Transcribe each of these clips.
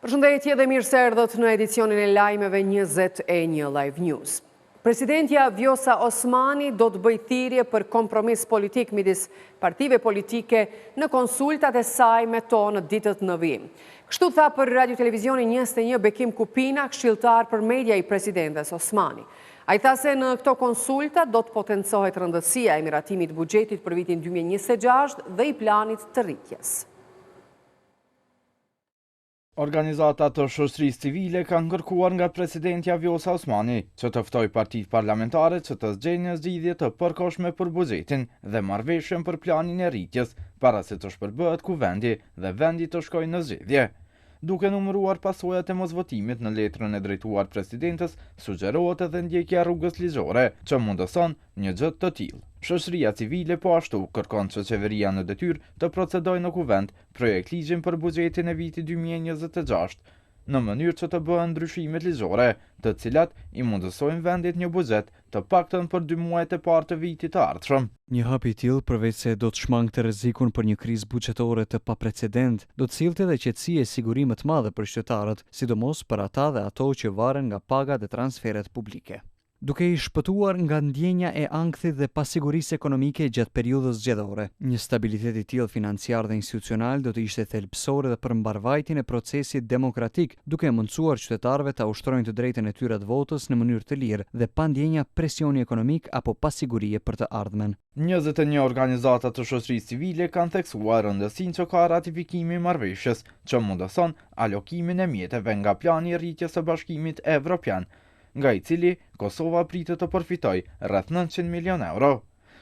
Përshëndetje dhe mirë se erdhët në edicionin e lajmeve 21 Live News. Presidentja Vjosa Osmani do të bëjë thirrje për kompromis politik midis partive politike në konsultat e saj me to në ditët në vijim. Kështu tha për Radio Televizionin 21 Bekim Kupina, këshilltar për media i presidentes Osmani. Ai tha se në këto konsulta do të potencohet rëndësia e miratimit buxhetit për vitin 2026 dhe i planit të rritjes. Organizatat të shoqërisë civile kanë kërkuar nga presidentja Vjosa Osmani që të ftoj partitë parlamentare që të zgjedhin zgjidhje të përkohshme për buxhetin dhe marrëveshjen për planin e rritjes para se të shpërbëhet kuvendi dhe vendi të shkojë në zgjedhje. Duke numëruar pasojat e mosvotimit në letrën e drejtuar presidentes, sugjerohet edhe ndjekja rrugës ligjore që mundëson një gjë të tillë. Shoqëria civile po ashtu kërkon që qeveria në detyrë të procedojë në kuvend projekt ligjin për buxhetin e vitit 2026 në mënyrë që të bëhen ndryshimet ligjore, të cilat i mundësojnë vendit një buxhet të paktën për 2 muajt e parë të vitit të ardhshëm. Një hap i tillë, përveç se do të shmangte rrezikun për një krizë buxhetore të paprecedent, do të sillte edhe qetësi e siguri më të madhe për qytetarët, sidomos për ata dhe ato që varen nga pagat dhe transferet publike. Duke i shpëtuar nga ndjenja e ankthit dhe pasigurisë ekonomike gjatë periudhës zgjedhore. Një stabilitet i tillë financiar dhe institucional do të ishte thelbësor edhe për mbarvajtjen e procesit demokratik, duke mundësuar qytetarëve ta ushtrojnë të drejtën e tyre të votës në mënyrë të lirë dhe pa ndjenja presioni ekonomik apo pasigurie për të ardhmen. 21 organizata të shoqërisë civile kanë theksuar rëndësinë që ka ratifikimi i marrëveshjes, që mundëson alokimin e mjeteve nga plani i rritjes së Bashkimit Evropian, nga i cili Kosova pritet të përfitojë rreth 900 milion euro.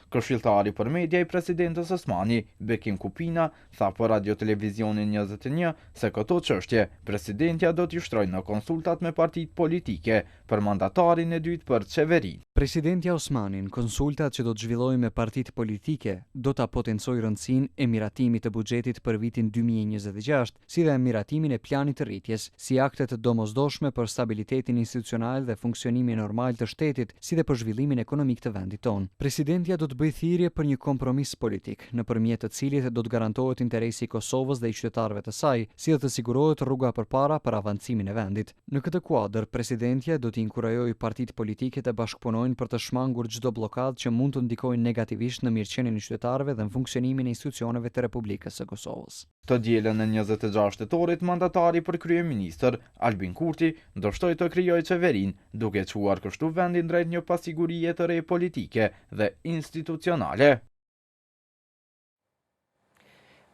Këshilltari për media i presidentes Osmani, Bekim Kupina, tha për Radio Televizionin 21 se këto çështje presidentja do t'i ushtrojë në konsultat me partitë politike për mandatarin e dytë për qeveri. Presidentja Osmani në konsultat që do të zhvillojë me partitë politike do ta potencojë rëndësinë e miratimit të buxhetit për vitin 2026, si dhe miratimin e planit të rritjes, si akte të domosdoshme për stabilitetin institucional dhe funksionimin normal të shtetit, si dhe për zhvillimin ekonomik të vendit tonë. Presidentja do të bëjë thirrje për një kompromis politik, nëpërmjet të cilit do të garantohet interesi i Kosovës dhe i qytetarëve të saj, si dhe të sigurohet rruga përpara për avancimin e vendit. Në këtë kuadër, presidentja do të inkurajojë partitë politike të bashkëpunojnë për të shmangur çdo blokadë që mund të ndikojë negativisht në mirëqenien e qytetarëve dhe në funksionimin e institucioneve të Republikës së Kosovës. Të dielën e 26 tetorit, mandatari për kryeministër Albin Kurti do shtoj të krijojë qeverinë, duke çuar kështu vendin drejt një pasigurie të re politike dhe institucionale.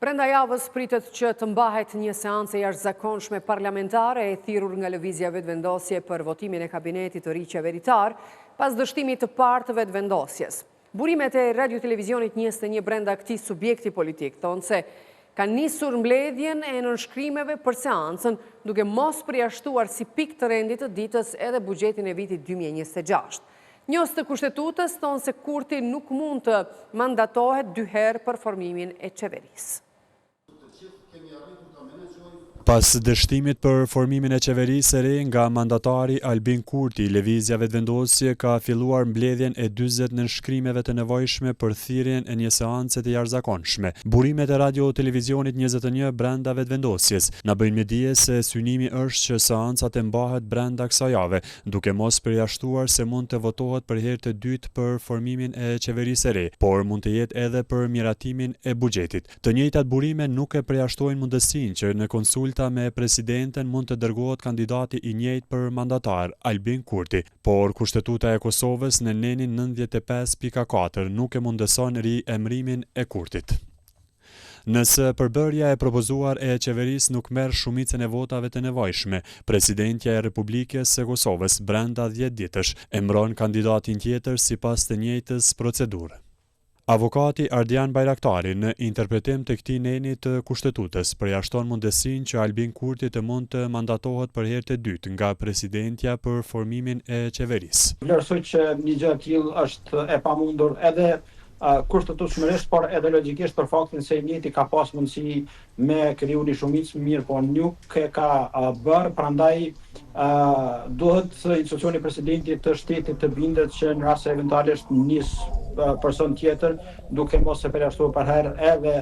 Brenda javës pritet që të mbahet një seancë e jashtëzakonshme parlamentare e thirrur nga lëvizja vetëvendosje për votimin e kabinetit të ri qeveritar pas dështimit të parë të vetëvendosjes. Burimet e Radio Televizionit 21 brenda këtij subjekti politik thonë se kanë nisur mbledhjen e nënshkrimeve për seancën, duke mos përjashtuar si pikë të rendit të ditës edhe buxhetin e vitit 2026. Njës të kushtetutës thonë se Kurti nuk mund të mandatohet 2 herë për formimin e qeverisë. Pas dështimit për formimin e qeverisë së re nga mandatari Albin Kurti, lëvizja vetëvendosje ka filluar mbledhjen e 40 nënshkrimeve të nevojshme për thirrjen e një seance të jashtëzakonshme. Burimet e Radio Televizionit 21 brenda vetëvendosjes na bëjnë me dije se synimi është që seanca të mbahet brenda kësaj jave, duke mos përjashtuar se mund të votohet për herë të dytë për formimin e qeverisë së re, por mund të jetë edhe për miratimin e buxhetit. Të njëjtat burime nuk e përjashtojnë mundësinë që në konsulta me presidenten mund të dërgohet kandidati i njëjtë për mandatar, Albin Kurti, por Kushtetuta e Kosovës në nenin 95.4 nuk e mundëson riemërimin e Kurtit. Nëse përbërja e propozuar e qeverisë nuk merr shumicën e votave të nevojshme, presidentja e Republikës së Kosovës brenda 10 ditësh emëron kandidatin tjetër sipas të njëjtës procedure. Avokati Ardian Bajraktari në interpretim të këtij neni të kushtetutës përjashton mundësinë që Albin Kurti të mund të mandatohet për herë të dytë nga presidentja për formimin e qeverisë. Vlerësoj që një gjë e tillë është e pamundur edhe kushtetueshmërisht, por edhe logjikisht për faktin se i njëjti ka pas mundësi me kriju një shumicë mirë, po nuk e ka bërë, prandaj duhet institucioni presidentit të shtetit të bindet që në rast se eventualisht nis person tjetër, duke mos e përjashtuar për herë edhe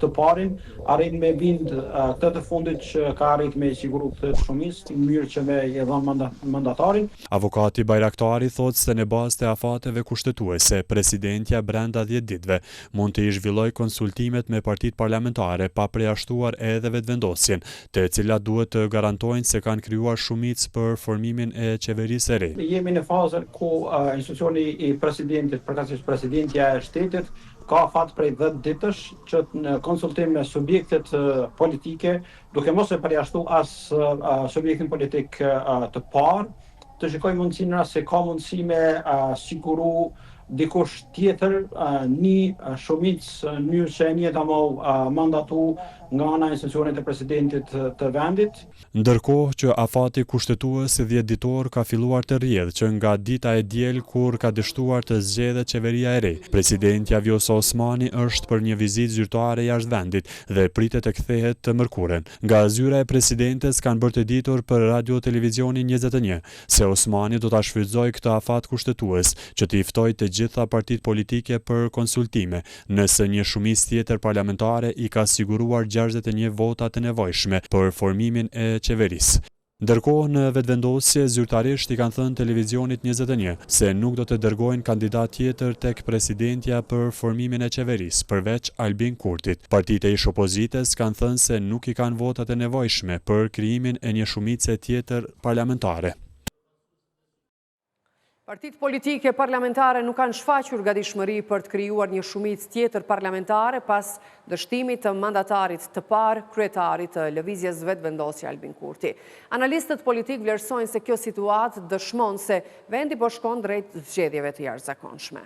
të parin, arrin me bind këtë të fundit që ka arrit me siguru këtë shumicë, mirë që me i dhënë mandatarin. Avokati Bajraktari thotë se në bazë të afateve kushtetuese, presidentja brenda 10 ditëve mund të i zhvillojë konsultimet me partitë parlamentare pa përjashtuar edhe vetëvendosjen, të cilat duhet të garantojnë se kanë krijuar shumicë për formimin e qeverisë së re. Jemi në fazën ku institucioni i presidentit, përkatësisht presidentja e shtetit, ka afat prej 10 ditësh që në konsultim me subjektet politike, duke mos e përjashtu as subjektin politik të parë, të shikoj mundësinë se ka mundësi me siguru dikush tjetër një shumicë në mënyrë që e njëjta mandatu nga ana e institucionit të presidentit të vendit. Ndërkohë që afati kushtetues 10 ditor ka filluar të rrjedhë që nga dita e diel kur ka dështuar të zgjedhet qeveria e re. Presidentja Vjosa Osmani është për një vizitë zyrtare jashtë vendit dhe pritet të kthehet të mërkuren. Nga zyra e presidentes kanë bërë të ditur për Radio Televizioni 21 se Osmani do ta shfrytëzojë këtë afat kushtetues që të ftojë të gjitha partitë politike për konsultime, nëse një shumicë tjetër parlamentare i ka siguruar 61 vota të nevojshme për formimin e qeverisë. Ndërkohë në vetëvendosje zyrtarisht i kanë thënë Televizionit 21 se nuk do të dërgojnë kandidat tjetër tek presidentja për formimin e qeverisë, përveç Albin Kurtit. Partitë e ish opozites kanë thënë se nuk i kanë votat e nevojshme për krijimin e një shumice tjetër parlamentare. Partitë politike parlamentare nuk kanë shfaqur gatishmëri për të krijuar një shumicë tjetër parlamentare pas dështimit të mandatarit të parë, kryetarit të lëvizjes vetëvendosje Albin Kurti. Analistët politik vlerësojnë se kjo situatë dëshmon se vendi po shkon drejt zgjedhjeve të jashtëzakonshme.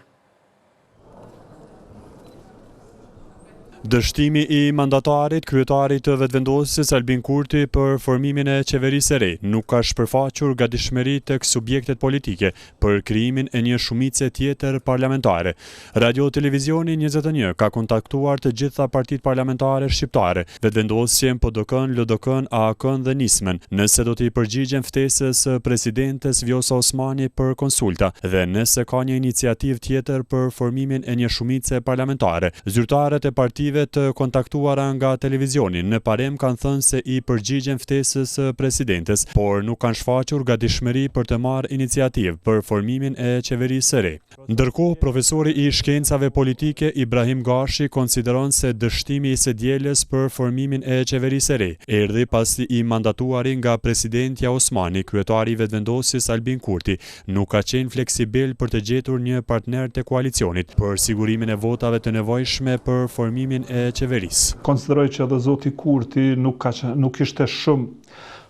Dështimi i mandatarit, kryetarit të vetëvendosjes Albin Kurti për formimin e qeverisë së re nuk ka shpërfaqur gatishmëri tek subjektet politike për krijimin e një shumice tjetër parlamentare. Radio Televizioni 21 ka kontaktuar të gjitha partitë parlamentare shqiptare, vetëvendosjen PDK-n, LDK-n, AK-n dhe Nismën, nëse do t'i përgjigjen ftesës presidentes Vjosa Osmani për konsulta dhe nëse ka një iniciativë tjetër për formimin e një shumice parlamentare. Zyrtarët e partive të kontaktuara nga televizioni në parem kanë thënë se i përgjigjen ftesës presidentes, por nuk kanë shfaqur gatishmëri për të marrë iniciativë për formimin e qeverisë së re. Ndërkohë, profesori i shkencave politike Ibrahim Gashi konsideron se dështimi i së dielës për formimin e qeverisë së re erdhi pasi i mandatuari nga presidentja Osmani, kryetari i vetëvendosjes Albin Kurti, nuk ka qenë fleksibil për të gjetur një partner të koalicionit për sigurimin e votave të nevojshme për formimin e qeverisë. Konsideroj që edhe zoti Kurti nuk ishte shumë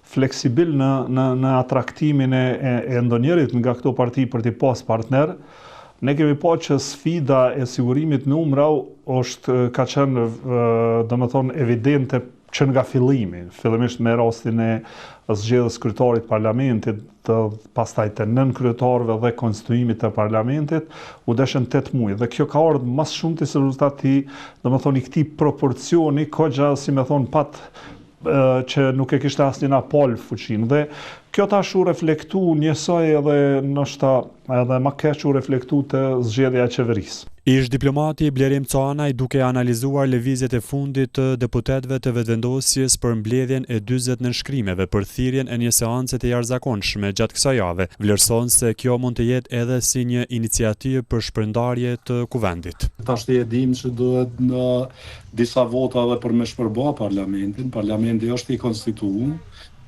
fleksibil në atraktimin e ndonjërit nga këto parti për t'i pas partner. Ne kemi pa që sfida e sigurimit në umra ka qenë domethënë evidente që nga fillimi, fillimisht me rastin e zgjedhjes kryetarit parlamentit, pastaj të nënkryetarëve dhe konstituimit të parlamentit, u deshën 8 muaj. Dhe kjo ka ardhur më shumë si rezultat i këtij proporcioni, kogja si më thon që nuk e kishte asnjë napol fuqinë. Dhe kjo tash u reflektu njësoj edhe ndoshta edhe më keq u reflektu të zgjedhja e qeverisë. Ish diplomati Blerim Canaj duke analizuar lëvizjet e fundit të deputetëve të vetëvendosjes për mbledhjen e 40 nënshkrimeve për thirrjen e një seance të jashtëzakonshme gjatë kësaj jave, vlerëson se kjo mund të jetë edhe si një iniciativë për shpërndarje të kuvendit. Tash e dim që duhet në disa vota edhe për me shpërba parlamentin. Parlamenti është i konstituuar,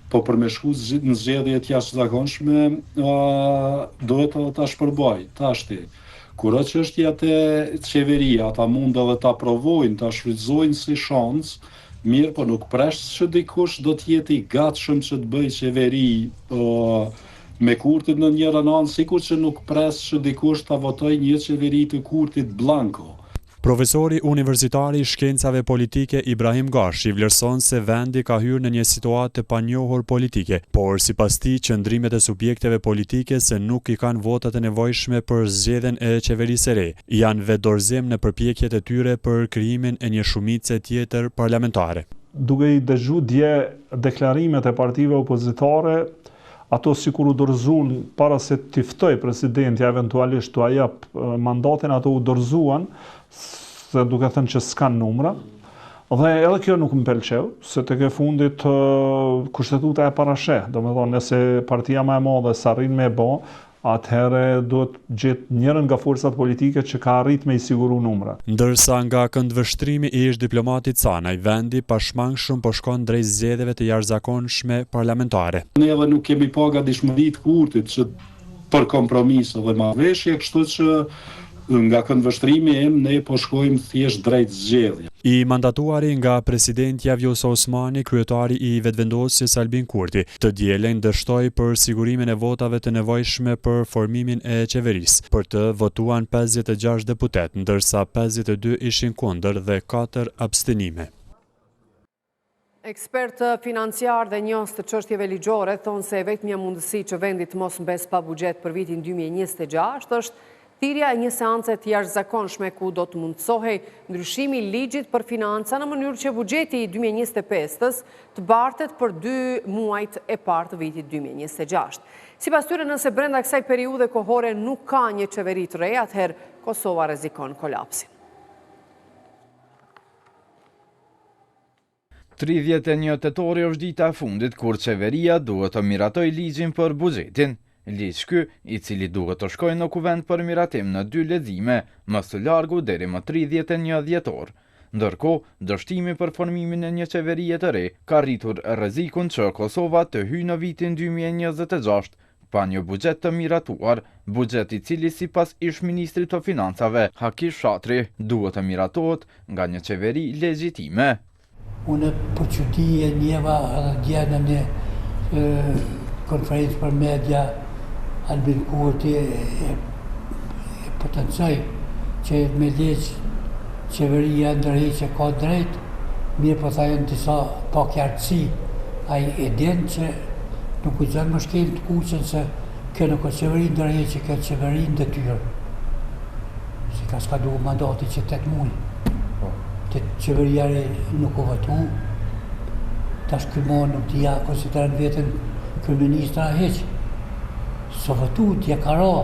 po për me shku në zgjedhje të jashtëzakonshme duhet edhe ta shpërbaj. Tashti kur çështja te qeveria, ata mund edhe ta provojnë, ta shfrytëzojnë si shans, mirë, po nuk presh që dikush do të jetë i gatshëm që të bëjë qeveri me Kurtit në njëra anë, sikur që nuk pres që dikush ta votojë një qeveri të Kurtit blanko. Profesori universitari i shkencave politike Ibrahim Gashi vlerëson se vendi ka hyrë në një situatë të panjohur politike, por sipas tij qëndrimet e subjekteve politike se nuk i kanë votat e nevojshme për zgjedhjen e qeverisë së re, janë vetëdorëzim në përpjekjet e tyre për krijimin e një shumice tjetër parlamentare. Duke i dëgjuar dje deklarimet e partive opozitare, ato sikur u dorëzuan para se t'i ftoj presidenti eventualisht t'u jap mandatin, ato u dorëzuan, se duke thënë që s'kan numra. Dhe edhe kjo nuk më pëlqeu, se tek e fundit kushtetuta e parasheh, domethënë nëse partia më e madhe s'arrin me bë, atëherë duhet gjetë njërin nga forcat politike që ka arrit me i siguru numra. Ndërsa nga këndvështrimi i ish diplomati Canaj, vendi pashmangshëm po shkon drejt zgjedhjeve të jashtëzakonshme parlamentare. Ne edhe nuk kemi pa gatishmëri të kurtit që për kompromis dhe marrëveshje, kështu që nga këndvështrimi im ne po shkojmë thjesht drejt zgjedhje. I mandatuari nga presidentja Vjosa Osmani, kryetari i vetëvendosjes Albin Kurti, të dielën dështoi për sigurimin e votave të nevojshme për formimin e qeverisë. Për të votuan 56 deputet, ndërsa 52 ishin kundër dhe 4 abstenime. Ekspert financiar dhe njohës të çështjeve ligjore thonë se vetmja mundësi që vendi të mos mbes pa buxhet për vitin 2026 është thirrja e një seance të jashtëzakonshme ku do të mundsohej ndryshimi i ligjit për financa në mënyrë që buxheti i 2025-s të bartet për 2 muajt e parë të vitit 2026. Sipas tyre, nëse brenda kësaj periudhe kohore nuk ka një qeveri të re, atëherë Kosova rrezikon kolapsin. 31 tetori është dita e fundit kur qeveria duhet të miratoj ligjin për buxhetin. Ligj ky, i cili duhet të shkojë në kuvent për miratim në 2 lexime, më së largu deri më 31 dhjetor. Ndërkohë, dështimi për formimin e një qeverie të re ka rritur rrezikun që Kosova të hyjë në vitin 2026 pa një buxhet të miratuar, buxhet i cili sipas ish-ministrit të financave Hakish Shatri duhet të miratohet nga një qeveri legjitime. Unë për çudi e njeva edhe dje në një konferencë për media, Albin Kurti e potencoj që me leqë qeveria ndërheqje ka drejt, mirë po thajën disa pak qartësi, a i din që nuk u zënë më shkel të kuqen se kjo nuk o qeveri ndërheqje, kjo qeveri në detyrë. Si ka s'ka duhu mandati që 8 muaj. Të qeverijari nuk u votu, tash këmonë nuk t'ja konsiderën vetën kryeministra heq. Së votu t'ja ka ra.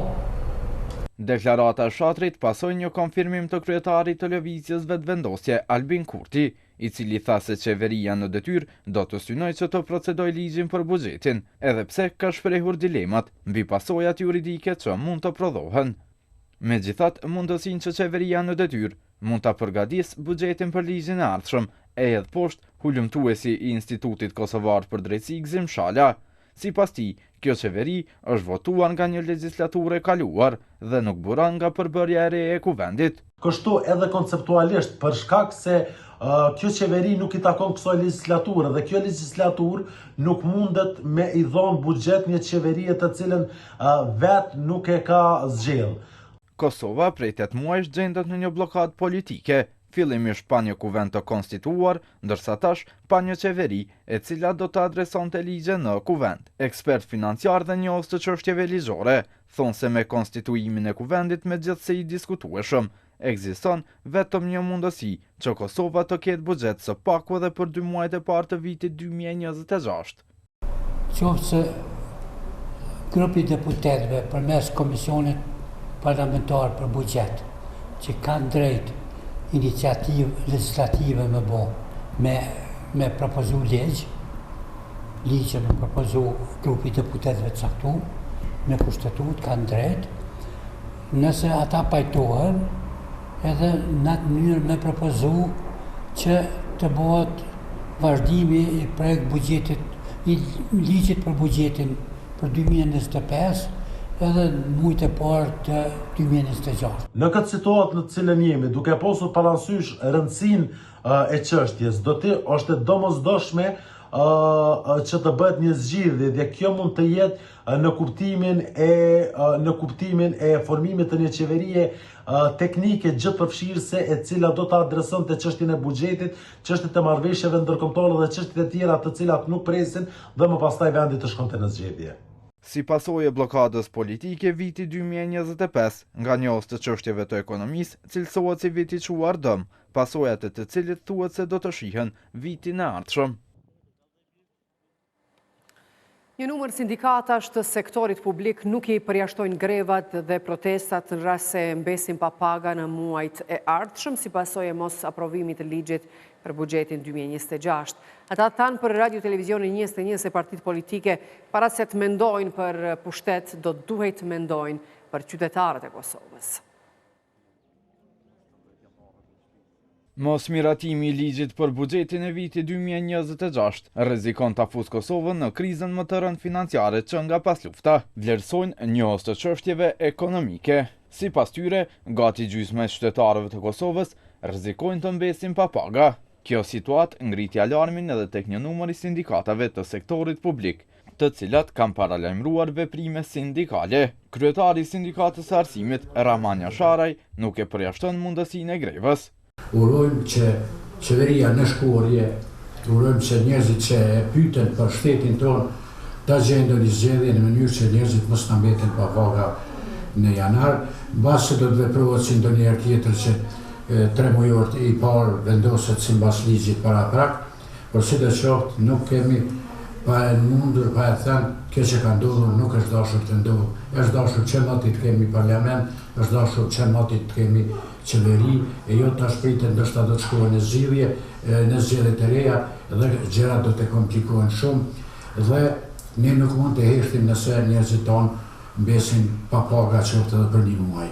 Deklarata e Shatrit pasoi një konfirmim të kryetarit të lëvizjes vetëvendosje Albin Kurti, i cili tha se qeveria në detyrë do të synojë që të procedojë ligjin për buxhetin, edhe pse ka shprehur dilemat mbi pasojat juridike që mund të prodhohen. Megjithatë, mundësinë që qeveria në detyrë mund ta përgatisë buxhetin për ligjin e ardhshëm, e hedh poshtë hulumtuesi i Institutit Kosovar për Drejtësi Gzim Shala. Sipas tij, kjo qeveri është votuar nga një legjislaturë e kaluar dhe nuk buron nga përbërja e re e kuvendit. Kështu edhe konceptualisht për shkak se kjo qeveri nuk i takon kësaj legjislature dhe kjo legjislaturë nuk mundet me i dhënë buxhet një qeverie të cilën vet nuk e ka zgjedhur. Kosova prej 8 muajsh gjendet në një blokadë politike, fillimisht pa një kuvent të konstituar, ndërsa tash pa një qeveri e cila do të adresonte ligje në kuvent. Ekspert financiar dhe njohës të çështjeve ligjore thonë se me konstituimin e kuvendit megjithëse i diskutueshëm, ekziston vetëm një mundësi që Kosova të ketë buxhet së paku edhe për 2 muajt e parë të vitit 2026. Qoftë grupi deputetëve përmes komisionit parlamentar për buxhet, që kanë drejt iniciativë legislative me bo, me propozu ligjë me propozu grupi deputetëve të caktuar, me kushtetut kanë drejt, nëse ata pajtohen, edhe në atë mënyrë me propozu që të bëhet vazhdimi i projekt buxhetit, i ligjit për buxhetin për 2025, edhe mujtë e parë të 2026. Në këtë situatë në të cilën jemi, duke posur parasysh rëndësinë e çështjes, do të është e domosdoshme që të bëhet një zgjidhje dhe kjo mund të jetë në kuptimin e formimit të një qeverie teknike gjithëpërfshirëse e cila do të adresonte çështjen e buxhetit, çështjet e marrëveshjeve ndërkombëtare dhe çështjet e tjera të cilat nuk presin dhe më pastaj vendi të shkonte në zgjedhje. Si pasojë e blokadës politike viti 2025, nga njohës të çështjeve të ekonomisë, cilësohet si viti i çuar dëm, pasojat e të cilit thuhet se do të shihen vitin e ardhshëm. Një numër sindikatash të sektorit publik nuk i përjashtojnë grevat dhe protestat në rast se mbesin pa paga në muajt e ardhshëm si pasojë e mos aprovimit të ligjit për buxhetin 2026. Ata thanë për Radio Televizionin 21 se partitë politike para se të mendojnë për pushtet do duhet të mendojnë për qytetarët e Kosovës. Mos miratimi i ligjit për buxhetin e vitit 2026 rrezikon ta fusë Kosovën në krizën më të rëndë financiare që nga pas lufta, vlerësojnë njohës të çështjeve ekonomike. Sipas tyre, gati gjysma e qytetarëve të Kosovës rrezikojnë të mbesin pa paga. Kjo situatë ngriti alarmin edhe tek një numër i sindikatave të sektorit publik, të cilat kanë paralajmëruar veprime sindikale. Kryetari i sindikatës së arsimit, Ramanja Sharaj, nuk e përjashton mundësinë e grevës. Urojmë që qeveria në shkurje, urojmë që njerëzit që e pyeten për shtetin tonë ta gjejnë një zgjedhje në mënyrë që njerëzit mos ta mbeten pa paga në janar, mbas se do të veprohet si ndonjëherë tjetër që 3 mujor i parë vendoset sipas ligjit paraprak, por sidoqoftë nuk kemi pa e mundur, pa e thënë, kjo që ka ndodhur nuk është dashur të ndodhë. Është dashur që moti të kemi parlament, është dashur që moti të kemi qeveri, e jo të shpritet ndoshta do të shkohen në zgjedhje të reja dhe gjërat do të komplikohen shumë dhe ne nuk mund të heshtim nëse njerëzit tonë mbesin pa paga qoftë edhe për një muaj.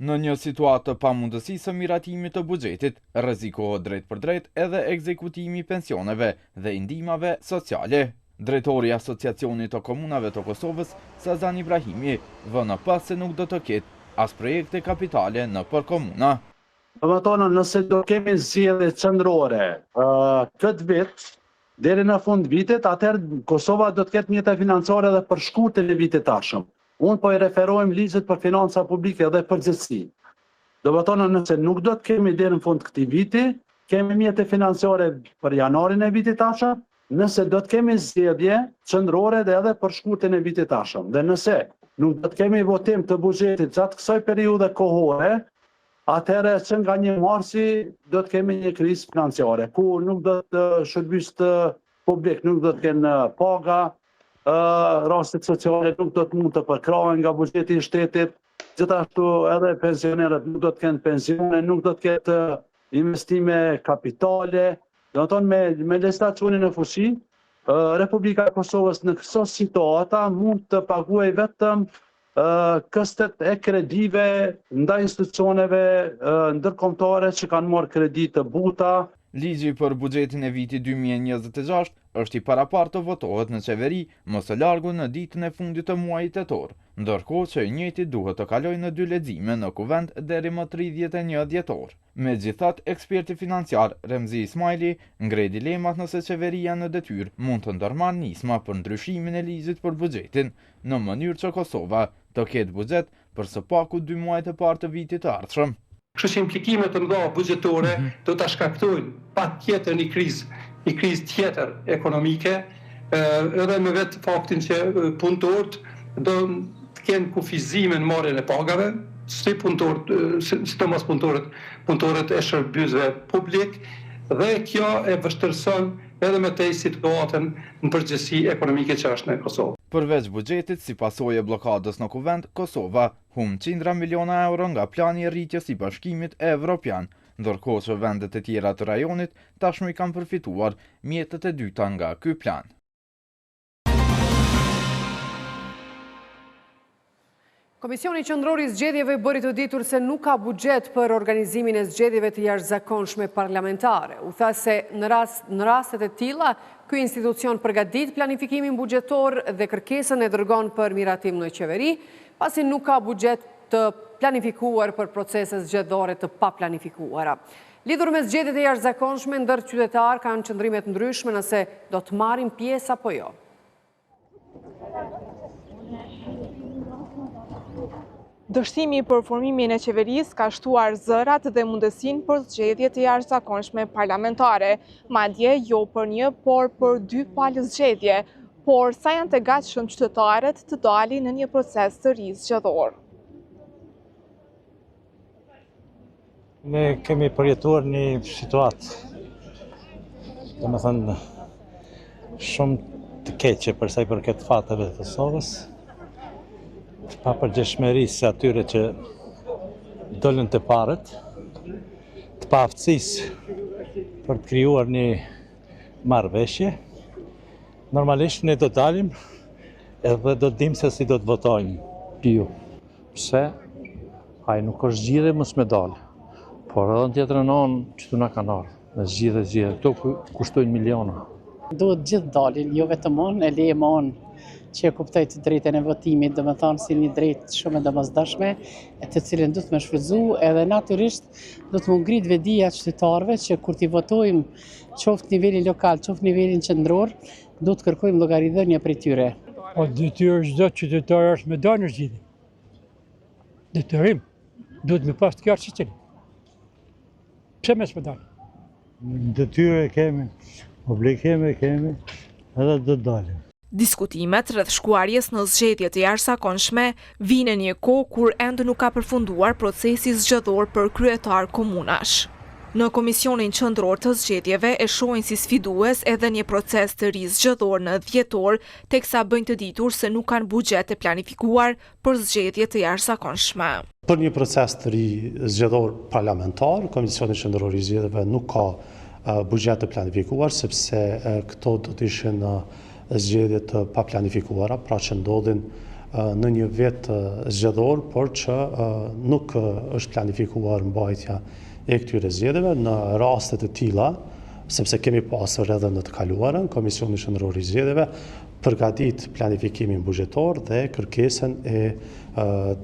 Në një situatë të pamundësisë së miratimit të buxhetit, rrezikohet drejt për drejt edhe ekzekutimi i pensioneve dhe i ndihmave sociale. Drejtori i Asociacionit të Komunave të Kosovës, Sazan Ibrahimi, vënë pas se nuk do të ketë as projekte kapitale në për komuna. Domethënë, nëse do kemi zgjedhje qendrore këtë vit, deri në fund vitit, atëherë Kosova do të ketë mjete financiare edhe për shkurtin e vitit tashëm. Unë po i referojmë ligjit për financa publike dhe përgjithësi. Domethënë, nëse nuk do të kemi deri në fund këtij viti, kemi mjete financiare për janarin e vitit tashëm, nëse do të kemi zgjedhje qendrore dhe edhe për shkurtin e vitit tashëm. Dhe nëse nuk do të kemi votim të buxhetit gjatë kësaj periudhe kohore, atëherë që nga 1 marsi do të kemi një krizë financiare, ku nuk do të shërbisht publik, nuk do të kenë paga, rastet sociale nuk do të mund të përkrahen nga buxheti i shtetit, gjithashtu edhe pensionerët nuk do të kenë pensione, nuk do të ketë investime kapitale. Do të thonë me legislacionin e fuqi, Republika e Kosovës në këto situata mund të paguajë vetëm këstet e kredive ndaj institucioneve ndërkombëtare që kanë marrë kredi të buta. Ligji për buxhetin e vitit 2026 është i parapartë të votohet në qeveri më së largu në ditën e fundit të muajit tetor, ndërkohë që i njëjti duhet të kalojë në 2 lexime në kuvent deri më 31 dhjetor. Megjithatë, eksperti financiar Remzi Ismaili ngre dilemat nëse qeveria në detyrë mund të ndërmarrë nisma për ndryshimin e ligjit për buxhetin në mënyrë që Kosova të ketë buxhet për së paku 2 muajt e parë të vitit të ardhshëm. Kështu që implikimet të mëdha buxhetore do ta shkaktojnë patjetër një krizë tjetër ekonomike, edhe me vetë faktin që punëtorët do të kenë kufizime në marrjen e pagave, sidomos punëtorët e shërbimeve publik, dhe kjo e vështirëson edhe me tej situatën në përgjithësi ekonomike që është në Kosovë. Përveç buxhetit, si pasojë e blokadës në kuvent, Kosova humb qindra miliona euro nga plani i rritjes i Bashkimit Evropian, ndërkohë që vendet e tjera të rajonit tashmë kanë përfituar mjetet e dyta nga ky plan. Komisioni Qendror i Zgjedhjeve bëri të ditur se nuk ka buxhet për organizimin e zgjedhjeve të jashtëzakonshme parlamentare. U tha se në rastet e tilla, ky institucion përgatit planifikimin buxhetor dhe kërkesën e dërgon për miratim në qeveri, pasi nuk ka buxhet të planifikuar për procese zgjedhore të paplanifikuara. Lidhur me zgjedhjet e jashtëzakonshme, ndër qytetar kanë qëndrime të ndryshme nëse do të marrin pjesë apo jo. Dështimi për formimin e qeverisë ka shtuar zërat dhe mundësinë për zgjedhje të jashtëzakonshme parlamentare, madje jo për 1, por për 2 palë zgjedhje, por sa janë të gatshëm qytetarët të dalin në një proces të ri zgjedhor. Ne kemi përjetuar një situatë, domethënë shumë të keqe për sa i përket fateve të Kosovës, të papërgjeshmërisë atyre që dolën të parët, të paaftësisë për të krijuar një marrëveshje. Normalisht ne do dalim edhe do të dimë se si do të votojmë. Jo, pse ai nuk është zgjidhje mos me dalë, por edhe në tjetrën anë që tu na kanë ardhur, me zgjidhje, këto kushtojnë miliona. Duhet gjithë dalin, jo vetëm unë, e lejmë unë që e kuptoj të drejtën e votimit, dhe me thonë si një drejtë shumë e domosdoshme, të cilën du të me shfrytzu, edhe natyrisht du të më ngrit vedia qytetarëve që kur t'i votojmë qoftë nivelin lokal, qoftë nivelin qendror, du të kërkojmë llogaridhënie prej tyre. O detyrë çdo qytetar është me dalë në zgjidhje. Detyrim, duhet me pas të qartë si qëni. Pse me s'me dalë? Detyrë kemi, obligime kemi, edhe do të dalim. Diskutimet rreth shkuarjes në zgjedhje të jashtëzakonshme vijnë në një kohë kur ende nuk ka përfunduar procesi zgjedhor për kryetar komunash. Në Komisionin Qendror të Zgjedhjeve e shohin si sfidues edhe një proces të ri zgjedhor në dhjetor, teksa bëjnë të ditur se nuk kanë buxhet të planifikuar për zgjedhje të jashtëzakonshme. Për një proces të ri zgjedhor parlamentar, Komisioni Qendror i Zgjedhjeve nuk ka buxhet të planifikuar, sepse këto do të ishin zgjedhje të paplanifikuara, pra që ndodhin në një vit zgjedhor, por që nuk është planifikuar mbajtja e këtyre zgjedhjeve. Në raste të tilla, sepse kemi pasur edhe në të kaluarën, Komisioni Qendror i Zgjedhjeve përgatit planifikimin buxhetor dhe kërkesën e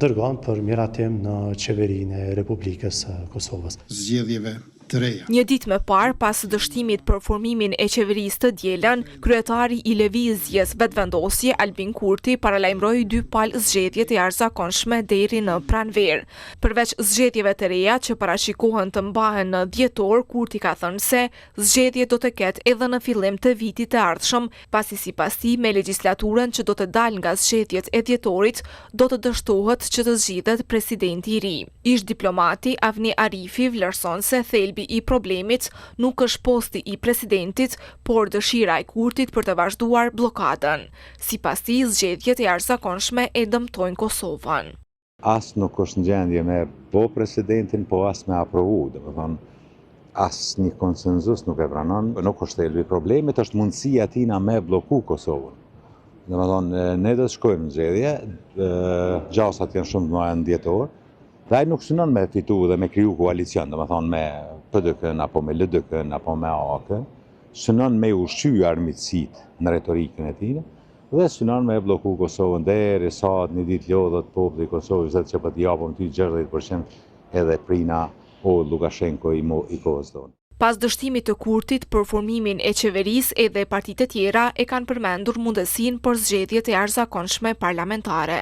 dërgon për miratim në qeverinë e Republikës së Kosovës. Zgjedhjeve të reja. Një ditë më parë pas dështimit për formimin e qeverisë të dielën, kryetari i Lëvizjes Vetëvendosje Albin Kurti paralajmëroi 2 palë zgjedhje të jashtëzakonshme deri në pranverë. Përveç zgjedhjeve të reja që parashikohen të mbahen në dhjetor, Kurti ka thënë se zgjedhje do të ketë edhe në fillim të vitit të ardhshëm, pasi sipas tij me legjislaturën që do të dalë nga zgjedhjet e dhjetorit, do të dështohet që të zgjidhet presidenti i ri. Ish diplomati Avni Arifi vlerëson se thelbi i problemit nuk është posti i presidentit, por dëshira e Kurtit për të vazhduar blokadën. Sipas tij, zgjedhjet e jashtëzakonshme e dëmtojnë Kosovën. As nuk është në gjendje me po presidentin, po as me aprovu, domethënë as një konsenzus nuk e pranon, nuk është thelbi i problemit, është mundësia tina me bloku Kosovën. Domethënë ne do të shkojmë në zgjedhje, gjasat janë shumë të mëdha në dhjetor. Dhe ai nuk synon me fitu dhe me kriju koalicion, domethënë me PDK-n apo me LDK-n apo me AK-n, synon me ushqy armiqësitë në retorikën e tij dhe synon me bloku Kosovën derisa një ditë lodhet populli i Kosovës që po t'i japim ty 60% edhe Prina o Lukashenko i kohës tonë. Pas dështimit të Kurtit për formimin e qeverisë, edhe partitë e tjera e kanë përmendur mundësinë për zgjedhje të jashtëzakonshme parlamentare.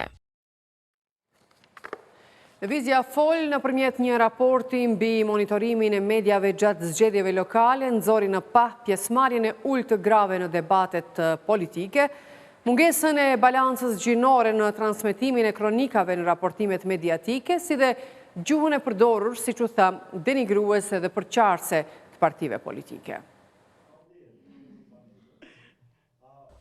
Lëvizja fol nëpërmjet një raporti mbi monitorimin e mediave gjatë zgjedhjeve lokale, nxori në pa pjesëmarrjen e ulët të grave në debatet politike, mungesën e balancës gjinore në transmetimin e kronikave në raportimet mediatike, si dhe gjuhën e përdorur, siç u tha, denigruese dhe përqarse të partive politike.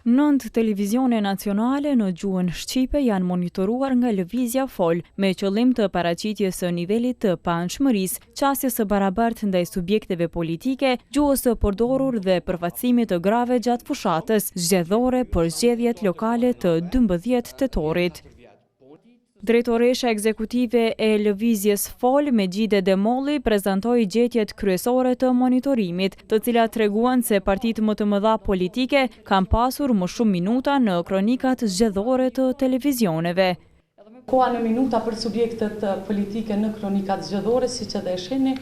9 televizione nacionale në gjuhën shqipe janë monitoruar nga Lëvizja Fol, me qëllim të paraqitjes së nivelit të panshmërisë, qasjes së barabartë ndaj subjekteve politike, gjuhës së përdorur dhe përfaqësimit të grave gjatë fushatës zgjedhore për zgjedhjet lokale të 12 tetorit. Drejtoresha ekzekutive e Lëvizjes Fol, Megjide Demolli, prezantoi gjetjet kryesore të monitorimit, të cilat treguan se partitë më të mëdha politike kanë pasur më shumë minuta në kronikat zgjedhore të televizioneve. Koha në minuta për subjektet politike në kronikat zgjedhore, siç edhe e shihni,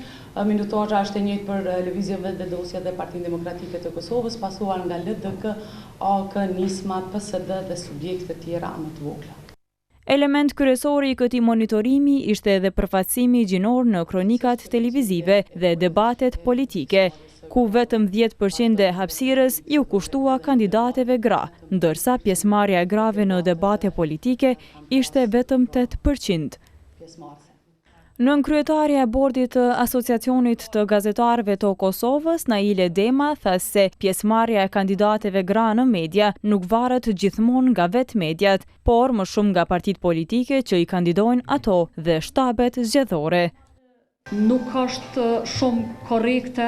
minutazha është e njëjtë për Lëvizjen Vetëvendosje dhe Partinë Demokratike të Kosovës, pasuar nga LDK, AK, Nisma, PSD dhe subjekte tjera më të vogla. Element kryesor i këtij monitorimi ishte edhe përfaqësimi gjinor në kronikat televizive dhe debatet politike, ku vetëm 10% e hapësirës iu kushtua kandidateve gra, ndërsa pjesëmarrja e grave në debate politike ishte vetëm 8%. Nën kryetarja e bordit të Asociacionit të Gazetarëve të Kosovës, Naile Dema, tha se pjesëmarrja e kandidateve gra në media nuk varet gjithmonë nga vetë mediat, por më shumë nga partitë politike që i kandidojnë ato dhe shtabet zgjedhore. Nuk është shumë korrekte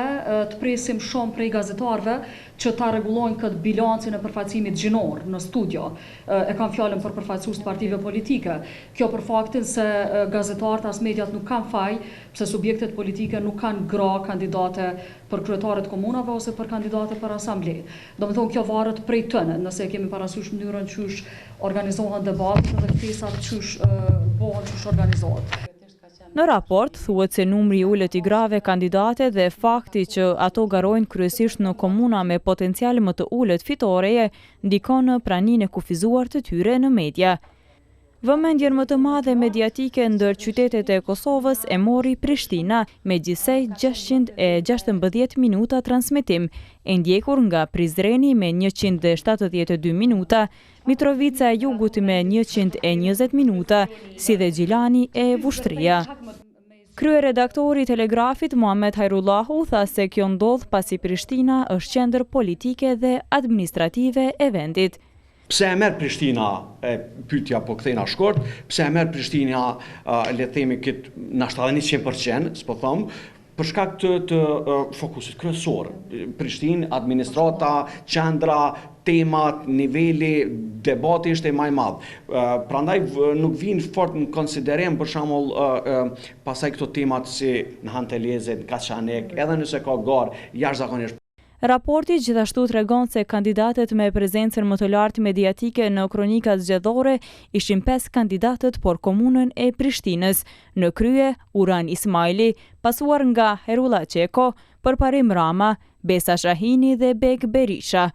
të presim shumë prej gazetarëve që ta rregullojnë këtë bilancin e përfaqësimit gjinor në studio. E kam fjalën për përfaqësues të partive politike. Kjo për faktin se gazetarët as mediat nuk kanë faj, pse subjektet politike nuk kanë gra kandidate për kryetarët komunave ose për kandidate për asamble. Domethënë kjo varet prej tëne, nëse kemi parasysh mënyrën qysh organizohen debatet dhe ftesat qysh bëhen, qysh organizohet. Në raport thuhet se numri i ulët i grave kandidate dhe fakti që ato garojnë kryesisht në komuna me potencial më të ulët fitoreje ndikon në praninë e kufizuar të tyre në media. Vëmendjen më të madhe mediatike ndër qytetet e Kosovës e mori Prishtina me gjithsej 616 minuta transmetim, e ndjekur nga Prizreni me 172 minuta, Mitrovica e Jugut me 120 minuta, si dhe Gjilani e Vushtria. Kryeredaktori i Telegrafit Muhamet Hajrullahu tha se kjo ndodh pasi Prishtina është qendër politike dhe administrative e vendit. Pse e merr Prishtina, pyetja po kthejna shkurt, pse e merr Prishtina, le të themi kët na 100%, s'po them, për shkak të fokusit kryesor. Prishtinë, administrata, qendra, temat, niveli, debati ishte më i madh. Prandaj nuk vijnë fort në konsiderim për shembull pasaj këto temat si në Hantelezet, Kaçanek, edhe nëse ka garë jashtëzakonisht. Raporti gjithashtu tregon se kandidatët me prezencën më të lartë mediatike në kronikat zgjedhore ishin 5 kandidatët por komunën e Prishtinës, në krye Uran Ismaili, pasuar nga Herula Qeko, përparim Rama, Besa Shahini dhe Bek Berisha.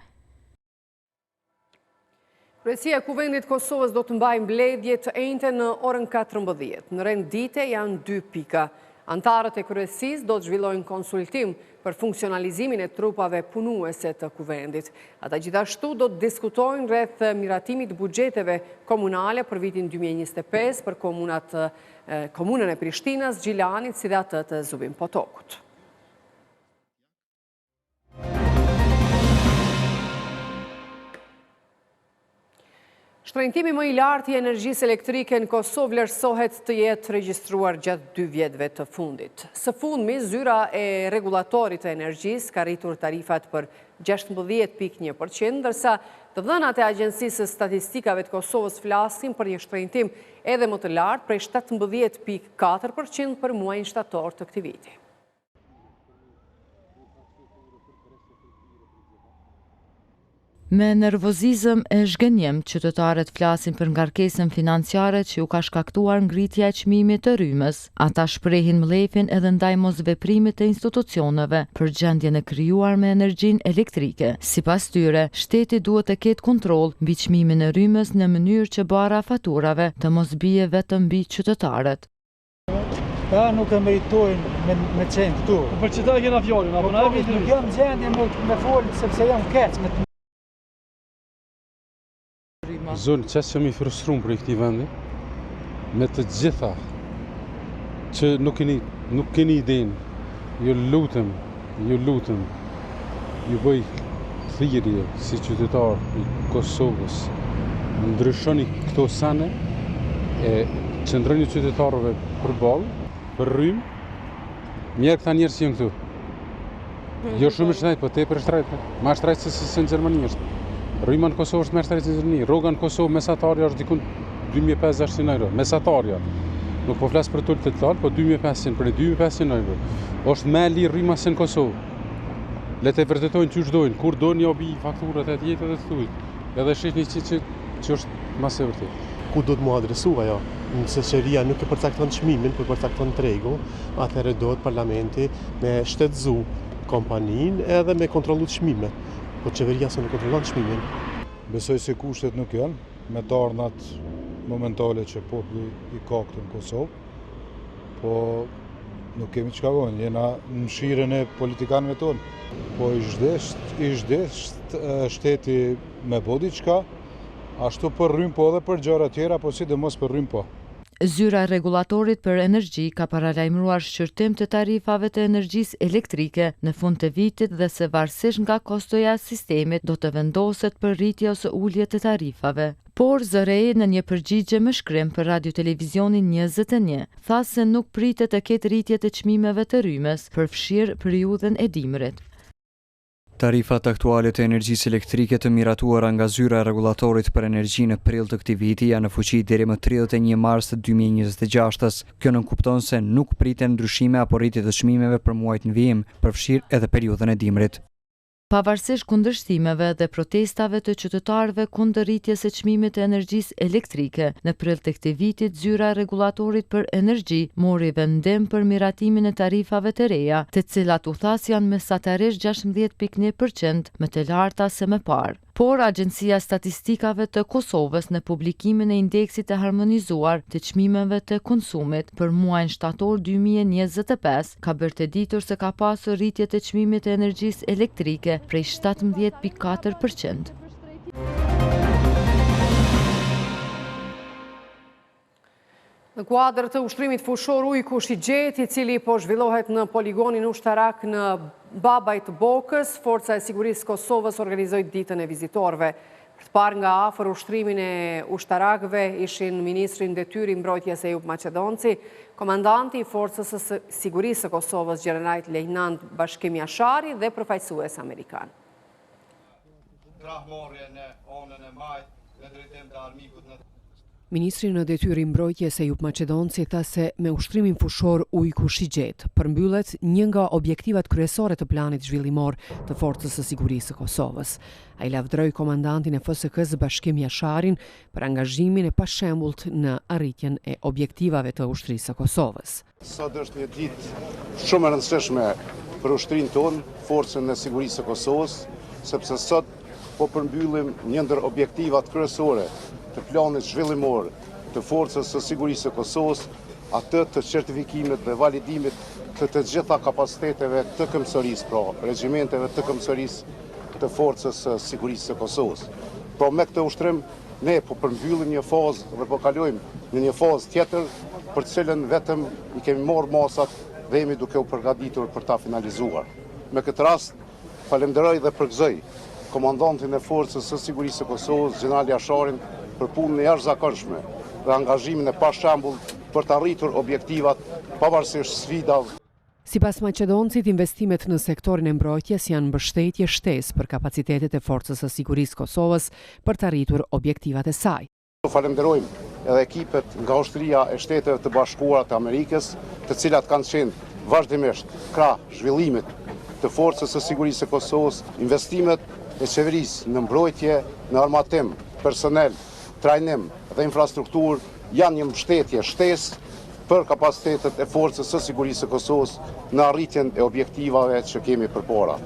Kryesia e Kuvendit Kosovës do të mbajë mbledhje të enjte në orën 14. Në rendite janë 2 pika. Antarët e kryesisë do të zhvillojnë konsultim për funksionalizimin e trupave punuese të kuvendit. Ata gjithashtu do të diskutojnë rreth miratimit buxheteve komunale për vitin 2025 për komunën e Prishtinës, Gjilanit si dhe atë të Zubin Potokut. Shtrëngtimi më i lartë i energjisë elektrike në Kosovë vlerësohet të jetë regjistruar gjatë 2 vjetëve të fundit. Së fundmi, zyra e rregullatorit të energjisë ka rritur tarifat për 16.1%, ndërsa të dhënat e Agjencisë së Statistikave të Kosovës flasin për një shtrëngtim edhe më të lartë prej 17.4% për muajin shtator të këtij viti. Me nervozizëm e zhgënjem, qytetarët flasin për ngarkesën financiare që u ka shkaktuar ngritja e çmimit të rrymës. Ata shprehin mlefin edhe ndaj mosveprimit të institucioneve për gjendjen e krijuar me energjinë elektrike. Sipas tyre, shteti duhet të ketë kontroll mbi çmimin e rrymës në mënyrë që bara faturave të mos bie vetëm mbi qytetarët. Ja, nuk e meritojnë me qenë këtu. Për çfarë kena fjalën? Apo na vjen nuk jam gjendje me fol sepse jam keq me Zonë që jam i frustruar për këtij vendi, me të gjitha që nuk keni idenë, ju lutem, ju bëj thirrje si qytetar i Kosovës, ndryshoni këto sene e qëndroni qytetarëve përballë, për rrymë, mirë këta njerëz që janë këtu. Jo shumë shtrejt, po tepër shtrejt, ma shtrejt se në Gjermani është. Rryma në Kosovë është më shtrejt se në Gjermani. Rroga në Kosovë mesatarja është dikun 2500 euro. Mesatarja. Nuk po flas për tulë të talë, po 2500 për 2500 euro. Është më e lirë rryma se në Kosovë. Le të vërtetojnë çu dojnë, kur doni obi fakturat e tjetër dhe të thujt. Edhe shihni që është mas e vërtetë. Ku do të mu adresu ajo? Nëse qeveria nuk e përcakton çmimin, por përcakton tregu, atëherë do të parlamenti me shtetëzu kompaninë edhe me kontrollu çmimet. Po qeveria se nuk kontrollon çmimin. Besoj se kushtet nuk janë, me të ardhnat momentale që populli i ka këtu në Kosovë, po nuk kemi çka vënë, jena në mshirën e politikanëve tonë. Po i zhdesh shteti me bë diçka, ashtu për rrym po edhe për gjëra tjera, po sidomos për rrym po. Zyra e Rregullatorit për Energji ka paralajmëruar shqyrtim të tarifave të energjisë elektrike në fund të vitit dhe se varësisht nga kostoja e sistemit do të vendoset për rritje ose ulje të tarifave. Por zërei në një përgjigje me shkrim për Radio Televizionin 21 tha se nuk pritet të ketë rritje të çmimeve të rrymes përfshirë periudhën e dimrit. Tarifat aktuale të energjisë elektrike të miratuara nga Zyra e Rregullatorit për Energji në prill të këtij viti janë në fuqi deri më 31 mars të 2026. Kjo nënkupton se nuk priten ndryshime apo rritje të çmimeve për muajt në vijim, përfshirë edhe periudhën e dimrit. Pavarësisht kundërshtimeve dhe protestave të qytetarëve kundër rritjes së çmimit të energjisë elektrike, në prill të këtij viti Zyra e Rregullatorit për Energji mori vendim për miratimin e tarifave të reja, të cilat u thas janë mesatarisht 16.1% më të larta se më parë. Por Agjencia e Statistikave të Kosovës në publikimin e indeksit të harmonizuar të çmimeve të konsumit për muajin shtator 2025 ka bërë të ditur se ka pasur rritje të çmimit të energjisë elektrike prej 17.4%. Në kuadër të ushtrimit fushor ujku Shigjet, i cili po zhvillohet në poligonin ushtarak në Babaj të Bokës, Forca e Sigurisë Kosovës organizoi ditën e vizitorëve. Për të parë nga afër ushtrimin e ushtarakëve ishin ministri në detyrë i mbrojtjes Ejup Maqedonci, komandanti i Forcës së Sigurisë së Kosovës Gjeneralt Lejnant Bashkim Jashari dhe përfaqësues amerikan. Ministri në detyrë i mbrojtjes Ejup Maqedonci tha se me ushtrimin fushor ujku Shigjet përmbyllet një nga objektivat kryesore të planit zhvillimor të Forcës së Sigurisë së Kosovës. Ai lavdroi komandantin e FSK-s Bashkim Jasharin për angazhimin e pashembullt në arritjen e objektivave të ushtrisë së Kosovës. Sot është një ditë shumë e rëndësishme për ushtrin tonë, Forcën e Sigurisë së Kosovës, sepse sot po përmbyllim një ndër objektivat kryesore të planit zhvillimor të Forcës së Sigurisë së Kosovës, atë të certifikimit dhe validimit të gjitha kapaciteteve të këmbësërisë, pra regjimenteve të këmbësërisë të Forcës së Sigurisë së Kosovës. Pra me këtë ushtrim ne po përmbyllim një fazë dhe po kalojmë në një fazë tjetër për të cilën vetëm i kemi marrë masat dhe jemi duke u përgatitur për ta finalizuar. Me këtë rast falenderoj dhe përgëzoj komandantin e Forcës së Sigurisë së Kosovës, Gjeneral Jasharin, për punën e jashtëzakonshme dhe angazhimin e pashembullt për të arritur objektivat pavarësisht sfidave. Sipas Maqedoncit, investimet në sektorin e mbrojtjes janë mbështetje shtesë për kapacitetet e Forcës së Sigurisë Kosovës për të arritur objektivat e saj. Falenderojmë edhe ekipet nga ushtria e Shteteve të Bashkuara të Amerikës, të cilat kanë qenë vazhdimisht krah zhvillimit të Forcës së Sigurisë së Kosovës, investimet e qeverisë në mbrojtje, në armatim, personel, trajnim dhe infrastrukturë janë një mbështetje shtesë për kapacitetet e Forcës së Sigurisë së Kosovës në arritjen e objektivave që kemi përpara.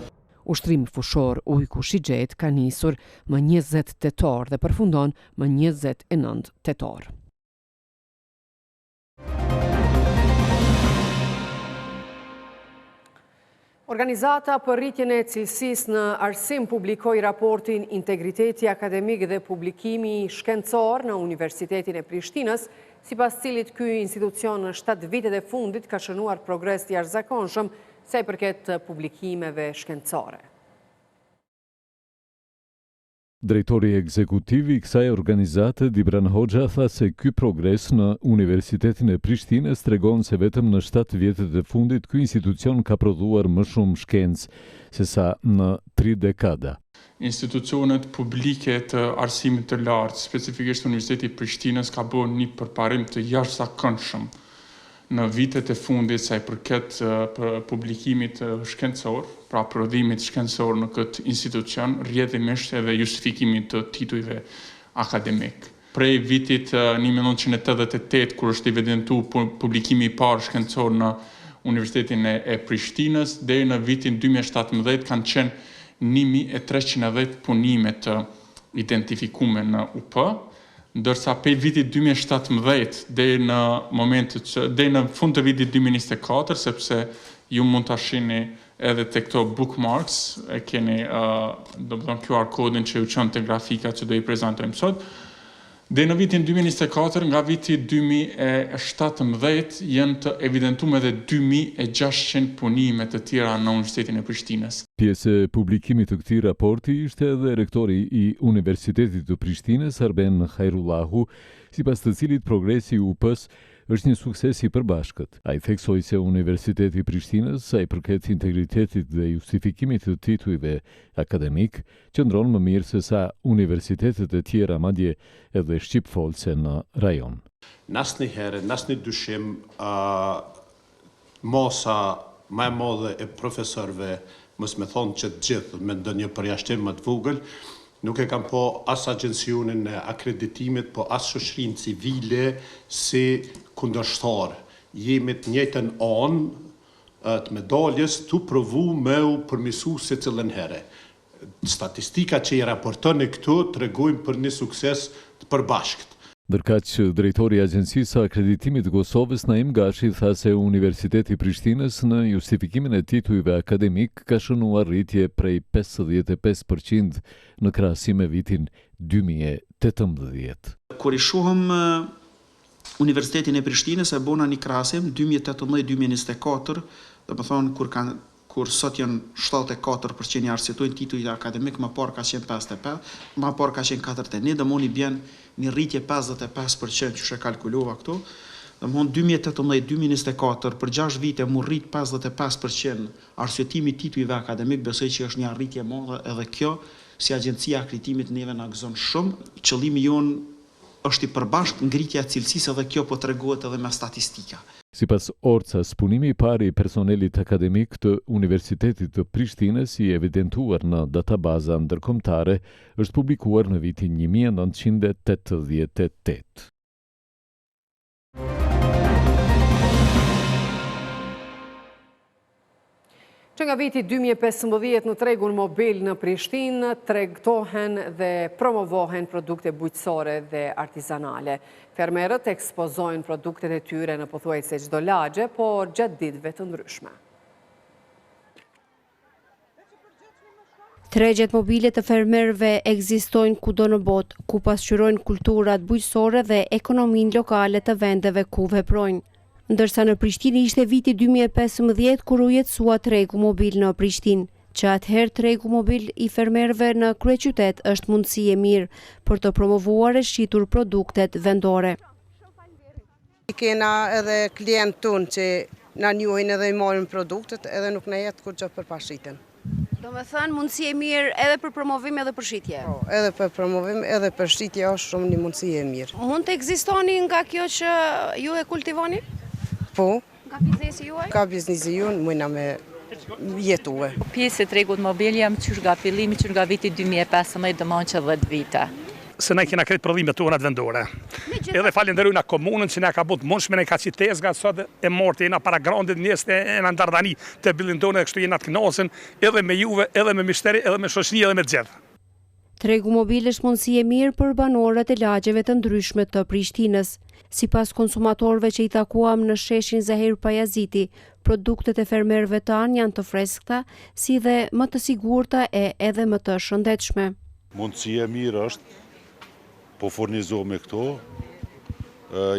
Ushtrimi fushor ujku Shigjet ka nisur më 20 tetor dhe përfundon më 29 tetor. Organizata për rritjen e cilësisë në arsim publikoi raportin Integriteti akademik dhe publikimi shkencor në Universitetin e Prishtinës, sipas cilit ky institucion në 7 vitet e fundit ka shënuar progres të jashtëzakonshëm sa i përket publikimeve shkencore. Drejtori ekzekutiv i kësaj organizate, Dibran Hoxha, tha se ky progres në Universitetin e Prishtinës tregon se vetëm në 7 vjetet e fundit ky institucion ka prodhuar më shumë shkencë se sa në 3 dekada. Institucionet publike të arsimit të lartë, specifikisht Universiteti i Prishtinës, ka bërë një përparim të jashtëzakonshëm në vitet e fundit sa i përket publikimit shkencor, pra prodhimit shkencor në këtë institucion, rrjedhimisht edhe justifikimit të titujve akademik. Prej vitit 1988, kur është evidentuar publikimi i parë shkencor në Universitetin e Prishtinës, deri në vitin 2017 kanë qenë 1310 punime të identifikume në UP, ndërsa prej vitit 2017 deri në fund të vitit 2024, sepse ju mund ta shihni edhe te këto bookmarks, e keni do të thonë QR kodin që ju çon te grafika që do i prezantojmë sot. Dhe në vitin 2024, nga viti 2017, janë të evidentuar edhe 2600 punime të tjera në Universitetin e Prishtinës. Pjesë e publikimit të këtij raporti ishte edhe rektori i Universitetit të Prishtinës, Arben Hajrullahu, sipas të cilit progresi i UP-s është një sukses i përbashkët. Ai theksoi se Universiteti i Prishtinës, sa i përket integritetit dhe justifikimit të titujve akademik, qëndron më mirë se sa universitetet e tjera, madje edhe shqipfolse në rajon. Asnjëherë, asnjë dyshim, mosa më e madhe e profesorëve, mos më thonë që të gjithë me ndonjë përjashtim më të vogël, nuk e kam po as agjencionin e akreditimit, po as shoqërinë civile si kundërshtar. Jemi të njëjtën anë të medaljes të provu me u përmirësu secilën herë. Statistika që i raportoni këtu tregojnë për një sukses të përbashkët. Ndërkaq, drejtori i Agjencisë së Akreditimit të Kosovës, Naim Gashi, tha se Universiteti i Prishtinës në justifikimin e titujve akademik ka shënuar rritje prej 55% në krahasim me vitin 2018. Kur i shohëm Universitetin e Prishtinës e bona një krahasim 2018-2024, domethënë kur sot janë 74% i arsyetojnë titujt akademik, më parë ka qenë 55, më parë ka qenë 41, domthoni bjen një rritje 55% që e kalkulova këtu. Domthon 2018-2024 për 6 vite mu rrit 55% arsyetimi i titujve akademik, besoj që është një arritje e madhe edhe kjo, si agjencia akreditimit neve na gëzon shumë. Qëllimi jon është i përbashkët ngritja e cilësisë dhe kjo po tregohet edhe me statistika. Sipas Orcas, punimi i parë i personelit akademik të Universitetit të Prishtinës i evidentuar në databaza ndërkombëtare është publikuar në vitin 1988. Që nga viti 2015 në tregun mobil në Prishtinë tregtohen dhe promovohen produkte bujqësore dhe artizanale. Fermerët ekspozojnë produktet e tyre në pothuajse çdo lagje, por gjatë ditëve të ndryshme. Tregjet mobile të fermerëve ekzistojnë kudo në botë, ku pasqyrojnë kulturat bujqësore dhe ekonominë lokale të vendeve ku veprojnë. Ndërsa në Prishtinë ishte viti 2015 kur u jetësua tregu mobil në Prishtinë, që atëherë tregu mobil i fermerëve në kryeqytet është mundësi e mirë për të promovuar e shitur produktet vendore. Kena edhe klientë tunë që na njohin edhe i marrin produktet edhe nuk na jetë kur që për pashiten. Do me thënë mundësi e mirë edhe për promovim edhe për shitje? Po, edhe për promovim edhe për shitje është shumë një mundësi e mirë. Mund të ekzistoni nga kjo që ju e kultivoni? Po. Nga biznesi juaj? Ka biznesi juaj, mujna me jetue. Pjesë e tregut mobil jam qysh nga fillimi, qysh nga viti 2015 dëmon që 10 vite. Se ne kena kretë prodhimet tona të vendore. Edhe falenderojna komunën që ne ka bot mundshme, ne ka qitez nga sot e morti jena para grandit njëste e në ndardani të billin tonë dhe kështu jena të knosen edhe me juve, edhe me mishteri, edhe me shoqëni, edhe me gjithë. Tregu mobil është mundësi e mirë për banorët e lagjeve të ndryshme të Prishtinës. Sipas konsumatorëve që i takuam në sheshin Zahir Pajaziti, produktet e fermerëve tanë janë të freskëta, si dhe më të sigurta e edhe më të shëndetshme. Mundësi e mirë është, po furnizohemi këto,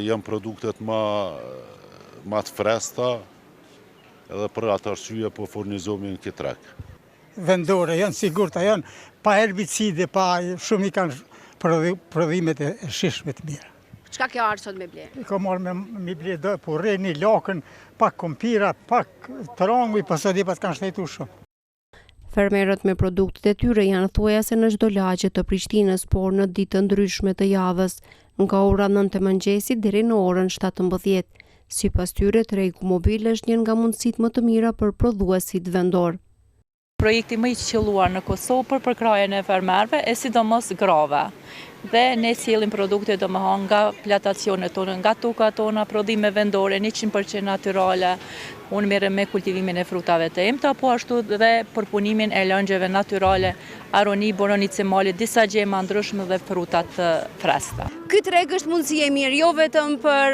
janë produktet më të freskëta, edhe për atë arsye po furnizohemi në këtë treg. Vendore janë sigurta, janë pa herbicide, pa shumë i kanë prodhimet e shishme të mira. Çka ke ardhur sot me ble? Ka marrë me ble do purre, një lakën, pak kompira, pak tranguj, pastaj dhe pas kanë shtetu shumë. Fermerët me produktet e tyre janë thuajase në çdo lagje të Prishtinës, por në ditë ndryshme të javës, nga ora 9 të mëngjesit deri në orën 17. Sipas tyre, tregu mobil është një nga mundësitë më të mira për prodhuesit vendor. Projekti më i qelluar në Kosovë për përkrajen e fermerëve e sidomos grave. Dhe ne sjellim produkte domethënë nga plantacionet tona, nga tokat tona, prodhime vendore 100% natyrale. Unë merrem me kultivimin e frutave të emta, po ashtu dhe përpunimin e lëngjeve natyrale, aroni, boronice mali, disa gjema ndryshme dhe frutat të freskëta. Ky treg është mundësi e mirë jo vetëm për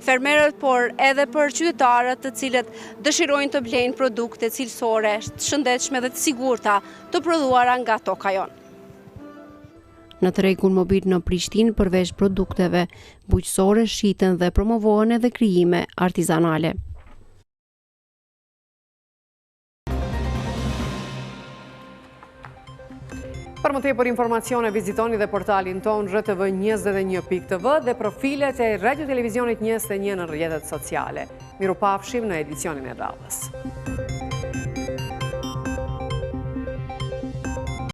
fermerët, por edhe për qytetarët të cilët dëshirojnë të blejnë produkte cilësore, të shëndetshme dhe të sigurta të prodhuara nga toka jonë. Në tregun mobil në Prishtinë, përveç produkteve bujqësore, shiten dhe promovohen edhe krijime artizanale. Për më tepër informacione, vizitoni dhe portalin ton rtv21.tv dhe profilet e Radio Televizionit 21 në rrjetet sociale. Miru pafshim në edicionin e radhës.